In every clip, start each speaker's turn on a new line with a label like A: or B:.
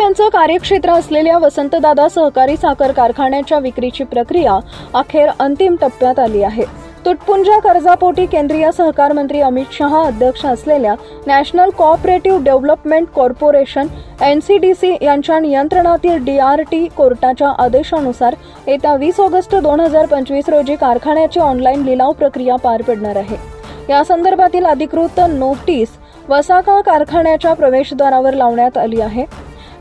A: यांचं कार्यक्षेत्र असलेल्या वसंतदादा सहकारी साखर कारखान्याच्या विक्रीची प्रक्रिया अखेर अंतिम टप्प्यात आली आहे। तुटपुंजा कर्जापोटी केंद्रीय सहकार मंत्री अमित शहा अध्यक्ष असलेल्या national cooperative development corporation NCDC यांच्या नियंत्रणातील DRT कोर्टाच्या आदेशानुसार येत्या 20 ऑगस्ट 2025 रोजी कारखान्याची ऑनलाईन लिलाव प्रक्रिया पार पडणार आहे। या संदर्भातील अधिकृत नोटीस वसाका कारखान्याच्या प्रवेशद्वारावर लावण्यात आली आहे।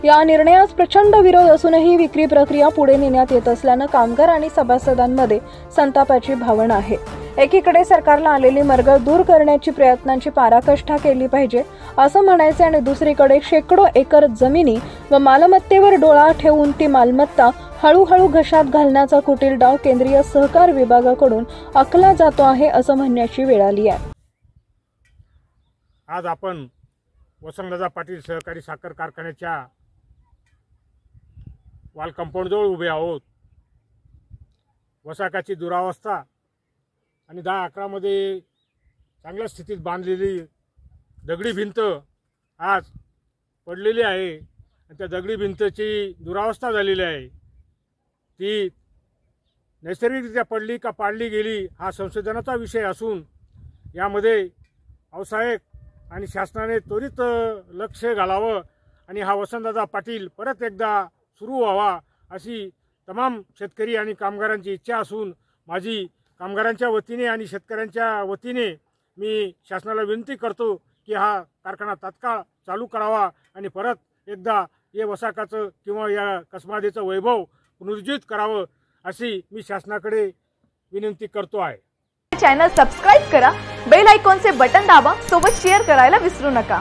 A: या निर्णयास प्रचंड विरोध असूनही विक्री प्रक्रिया पुढे नेण्यात येत असल्याने कामगार आणि सभासदांमध्ये संतापाची भावना आहे। एकीकडे सरकारला आलेली मरगळ दूर करण्याची प्रयत्नांची पराकाष्ठा केली पाहिजे असं म्हणायचे आणि दुसरीकडे शेकडो एकर जमिनी व मालमत्तेवर डोळा ठेवून ती मालमत्ता हळूहळू घशात घालण्याचा कुटील डाव केंद्रीय सहकार विभागाकडून आखला जातो आहे असं म्हणण्याची वेळ आली आहे।
B: आज आपण वसंतदादा पाटील सहकारी साखर कारखान्याच्या वाल कंपाऊंडजवळ उभे आहोत। वसाकाची दुरावस्था आणि 10-11 मध्ये चांगल्या स्थितीत बांधलेली दगडी भिंत आज पडलेली आहे आणि त्या दगडी भिंतीची दुरावस्था झालेली आहे। ती नैसर्गिकरित्या पडली का पाडली गेली हा संशोधनाचा विषय असून यामध्ये व्यावसायिक आणि शासनाने त्वरित लक्ष घालावं आणि हा वसंतदादा पाटील परत एकदा सुरू व्हावा अशी तमाम शेतकरी आणि कामगारांची इच्छा असून माझी कामगारांच्या वतीने आणि शेतकऱ्यांच्या वतीने मी शासनाला विनंती करतो की हा कारखाना तात्काळ चालू करावा आणि परत एकदा हे वसाकाचं किंवा या कसमादेचं वैभव पुनरुज्जीवित करावं अशी मी शासनाकडे विनंती करतो आहे।
C: चॅनल सबस्क्राइब करा, बेल आयकॉनचे बटन दाबा, सोबत शेअर करायला विसरू नका।